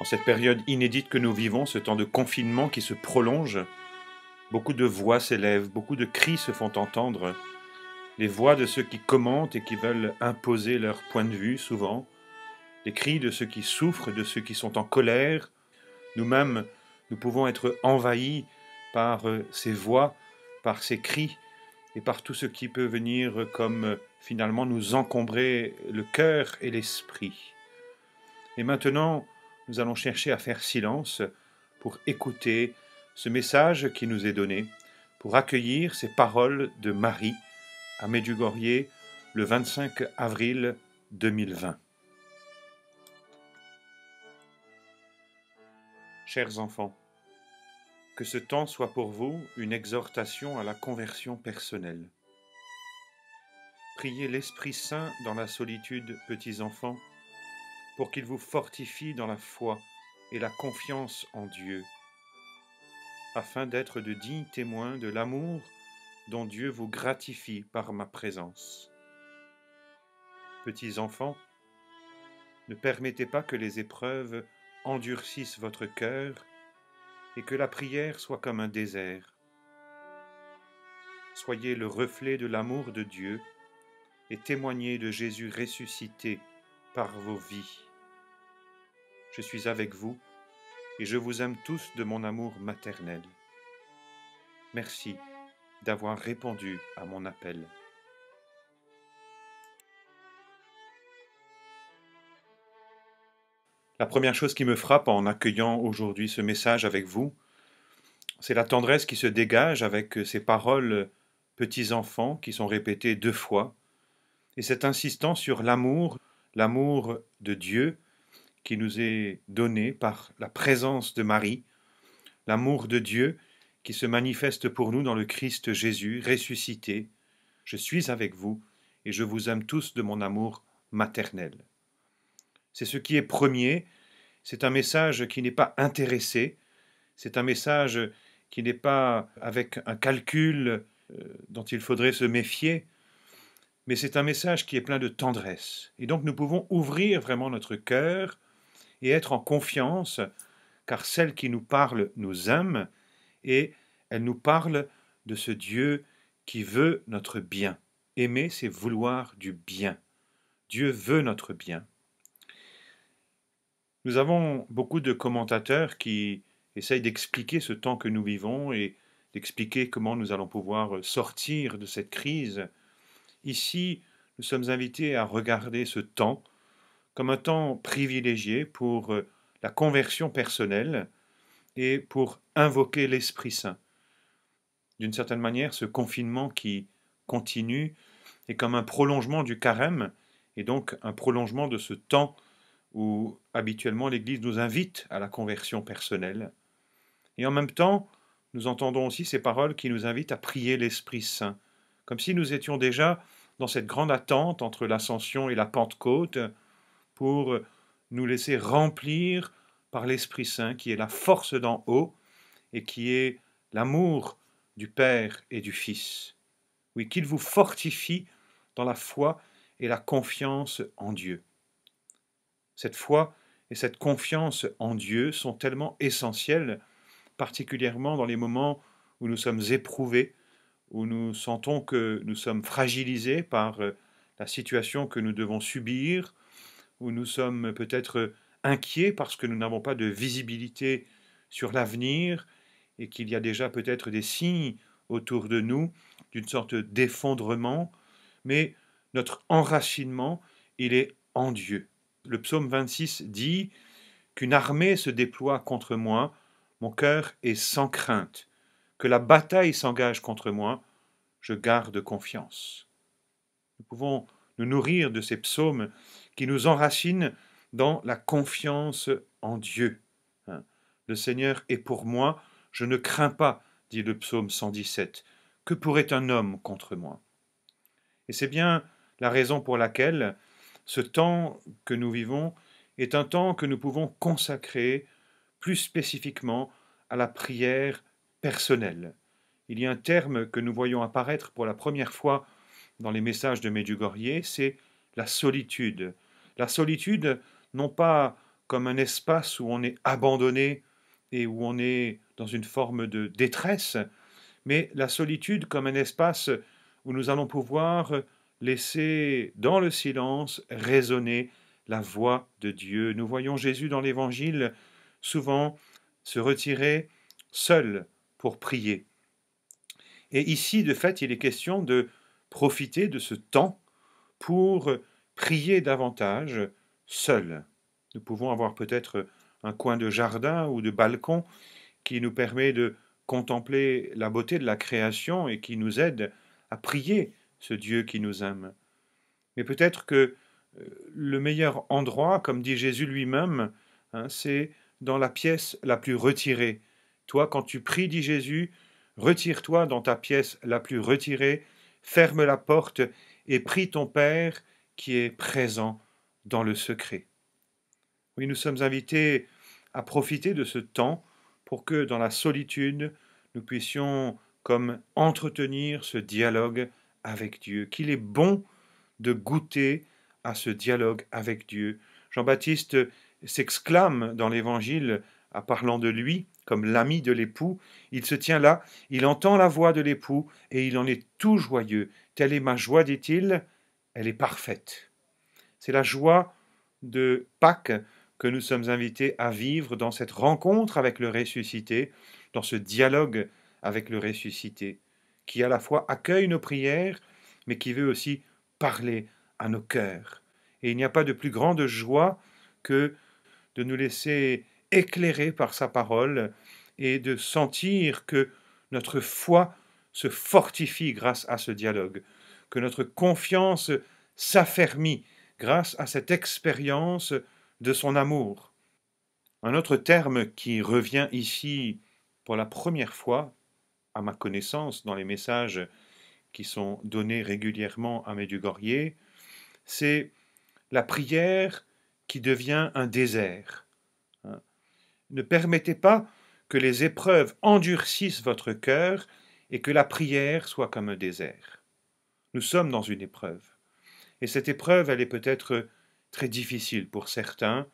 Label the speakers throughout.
Speaker 1: En cette période inédite que nous vivons, ce temps de confinement qui se prolonge, beaucoup de voix s'élèvent, beaucoup de cris se font entendre, les voix de ceux qui commentent et qui veulent imposer leur point de vue souvent, les cris de ceux qui souffrent, de ceux qui sont en colère. Nous-mêmes, nous pouvons être envahis par ces voix, par ces cris et par tout ce qui peut venir comme finalement nous encombrer le cœur et l'esprit. Et maintenant, nous allons chercher à faire silence pour écouter ce message qui nous est donné, pour accueillir ces paroles de Marie à Medjugorje le 25 avril 2020. Chers enfants, que ce temps soit pour vous une exhortation à la conversion personnelle. Priez l'Esprit Saint dans la solitude, petits enfants, pour qu'il vous fortifie dans la foi et la confiance en Dieu, afin d'être de dignes témoins de l'amour dont Dieu vous gratifie par ma présence. Petits enfants, ne permettez pas que les épreuves endurcissent votre cœur et que la prière soit comme un désert. Soyez le reflet de l'amour de Dieu et témoignez de Jésus ressuscité par vos vies. Je suis avec vous et je vous aime tous de mon amour maternel. Merci d'avoir répondu à mon appel. La première chose qui me frappe en accueillant aujourd'hui ce message avec vous, c'est la tendresse qui se dégage avec ces paroles petits enfants qui sont répétées 2 fois, et cet insistant sur l'amour de Dieu qui nous est donné par la présence de Marie, l'amour de Dieu qui se manifeste pour nous dans le Christ Jésus ressuscité. Je suis avec vous et je vous aime tous de mon amour maternel. C'est ce qui est premier, c'est un message qui n'est pas intéressé, c'est un message qui n'est pas avec un calcul dont il faudrait se méfier, mais c'est un message qui est plein de tendresse. Et donc nous pouvons ouvrir vraiment notre cœur et être en confiance, car celle qui nous parle nous aime et elle nous parle de ce Dieu qui veut notre bien. Aimer, c'est vouloir du bien. Dieu veut notre bien. Nous avons beaucoup de commentateurs qui essayent d'expliquer ce temps que nous vivons et d'expliquer comment nous allons pouvoir sortir de cette crise. Ici, nous sommes invités à regarder ce temps comme un temps privilégié pour la conversion personnelle et pour invoquer l'Esprit Saint. D'une certaine manière, ce confinement qui continue est comme un prolongement du carême et donc un prolongement de ce temps où habituellement l'Église nous invite à la conversion personnelle. Et en même temps, nous entendons aussi ces paroles qui nous invitent à prier l'Esprit Saint, comme si nous étions déjà dans cette grande attente entre l'Ascension et la Pentecôte pour nous laisser remplir par l'Esprit Saint qui est la force d'en haut et qui est l'amour du Père et du Fils. Oui, qu'il vous fortifie dans la foi et la confiance en Dieu. Cette foi et cette confiance en Dieu sont tellement essentielles, particulièrement dans les moments où nous sommes éprouvés, où nous sentons que nous sommes fragilisés par la situation que nous devons subir, où nous sommes peut-être inquiets parce que nous n'avons pas de visibilité sur l'avenir et qu'il y a déjà peut-être des signes autour de nous d'une sorte d'effondrement, mais notre enracinement, il est en Dieu. Le psaume 26 dit qu'une armée se déploie contre moi, mon cœur est sans crainte, que la bataille s'engage contre moi, je garde confiance. Nous pouvons nous nourrir de ces psaumes qui nous enracinent dans la confiance en Dieu. Le Seigneur est pour moi, je ne crains pas, dit le psaume 117. Que pourrait un homme contre moi? Et c'est bien la raison pour laquelle ce temps que nous vivons est un temps que nous pouvons consacrer plus spécifiquement à la prière personnelle. Il y a un terme que nous voyons apparaître pour la première fois dans les messages de Medjugorje, c'est la solitude. La solitude, non pas comme un espace où on est abandonné et où on est dans une forme de détresse, mais la solitude comme un espace où nous allons pouvoir laisser dans le silence résonner la voix de Dieu. Nous voyons Jésus dans l'Évangile souvent se retirer seul pour prier. Et ici, de fait, il est question de profiter de ce temps pour prier davantage seul. Nous pouvons avoir peut-être un coin de jardin ou de balcon qui nous permet de contempler la beauté de la création et qui nous aide à prier ce Dieu qui nous aime. Mais peut-être que le meilleur endroit, comme dit Jésus lui-même, hein, c'est dans la pièce la plus retirée. Toi, quand tu pries, dit Jésus, retire-toi dans ta pièce la plus retirée, ferme la porte et prie ton Père qui est présent dans le secret. Oui, nous sommes invités à profiter de ce temps pour que dans la solitude, nous puissions comme entretenir ce dialogue avec Dieu, qu'il est bon de goûter à ce dialogue avec Dieu. Jean-Baptiste s'exclame dans l'Évangile en parlant de lui comme l'ami de l'époux. Il se tient là, il entend la voix de l'époux et il en est tout joyeux. Telle est ma joie, dit-il, elle est parfaite. C'est la joie de Pâques que nous sommes invités à vivre dans cette rencontre avec le ressuscité, dans ce dialogue avec le ressuscité, qui à la fois accueille nos prières, mais qui veut aussi parler à nos cœurs. Et il n'y a pas de plus grande joie que de nous laisser éclairer par sa parole et de sentir que notre foi se fortifie grâce à ce dialogue, que notre confiance s'affermit grâce à cette expérience de son amour. Un autre terme qui revient ici pour la première fois, à ma connaissance, dans les messages qui sont donnés régulièrement à Medjugorje, c'est la prière qui devient un désert. Ne permettez pas que les épreuves endurcissent votre cœur et que la prière soit comme un désert. Nous sommes dans une épreuve. Et cette épreuve, elle est peut-être très difficile pour certains.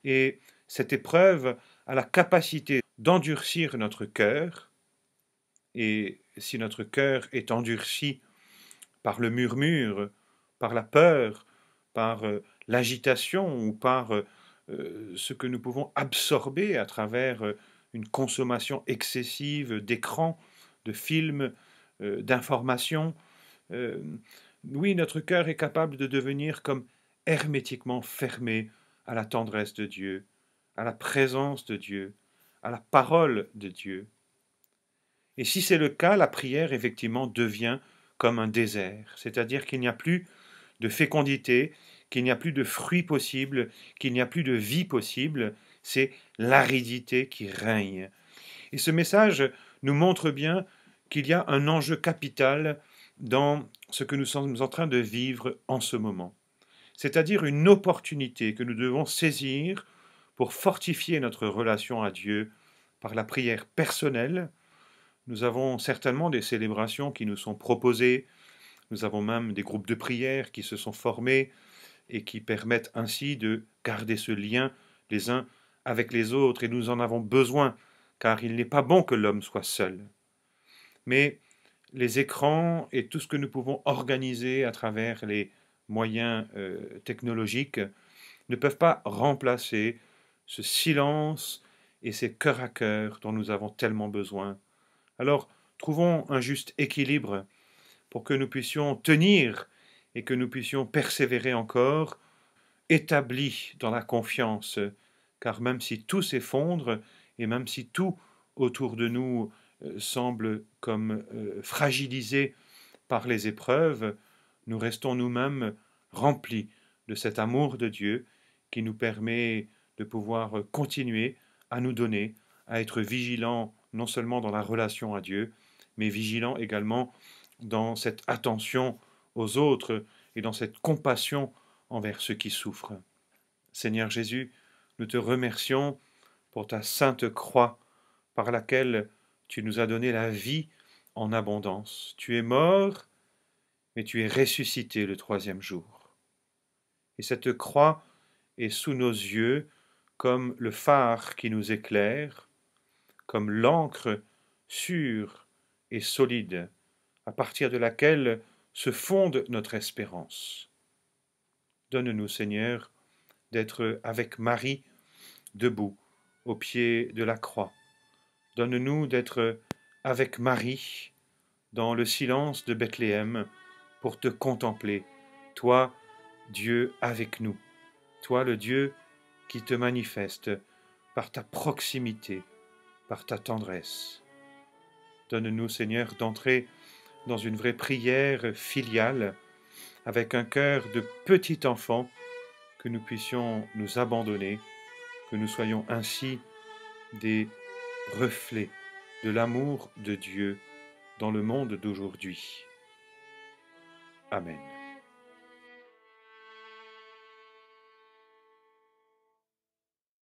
Speaker 1: Et cette épreuve a la capacité d'endurcir notre cœur. Et si notre cœur est endurci par le murmure, par la peur, par l'agitation ou par ce que nous pouvons absorber à travers une consommation excessive d'écrans, de films, d'informations, euh, oui, notre cœur est capable de devenir comme hermétiquement fermé à la tendresse de Dieu, à la présence de Dieu, à la parole de Dieu. Et si c'est le cas, la prière effectivement devient comme un désert, c'est-à-dire qu'il n'y a plus de fécondité, qu'il n'y a plus de fruits possibles, qu'il n'y a plus de vie possible, c'est l'aridité qui règne. Et ce message nous montre bien qu'il y a un enjeu capital dans ce que nous sommes en train de vivre en ce moment, c'est-à-dire une opportunité que nous devons saisir pour fortifier notre relation à Dieu par la prière personnelle. Nous avons certainement des célébrations qui nous sont proposées, nous avons même des groupes de prière qui se sont formés et qui permettent ainsi de garder ce lien les uns avec les autres, et nous en avons besoin, car il n'est pas bon que l'homme soit seul. Mais les écrans et tout ce que nous pouvons organiser à travers les moyens technologiques ne peuvent pas remplacer ce silence et ces cœurs à cœur dont nous avons tellement besoin. Alors, trouvons un juste équilibre pour que nous puissions tenir et que nous puissions persévérer encore, établis dans la confiance, car même si tout s'effondre et même si tout autour de nous semble comme fragilisé par les épreuves, nous restons nous-mêmes remplis de cet amour de Dieu qui nous permet de pouvoir continuer à nous donner, à être vigilants non seulement dans la relation à Dieu, mais vigilants également dans cette attention aux autres et dans cette compassion envers ceux qui souffrent. Seigneur Jésus, nous te remercions pour ta sainte croix par laquelle tu nous as donné la vie en abondance. Tu es mort, mais tu es ressuscité le troisième jour. Et cette croix est sous nos yeux comme le phare qui nous éclaire, comme l'encre sûre et solide, à partir de laquelle se fonde notre espérance. Donne-nous, Seigneur, d'être avec Marie debout au pied de la croix. Donne-nous d'être avec Marie dans le silence de Bethléem pour te contempler, toi, Dieu avec nous, toi le Dieu qui te manifeste par ta proximité, par ta tendresse. Donne-nous, Seigneur, d'entrer dans une vraie prière filiale, avec un cœur de petit enfant, que nous puissions nous abandonner, que nous soyons ainsi des reflets de l'amour de Dieu dans le monde d'aujourd'hui. Amen.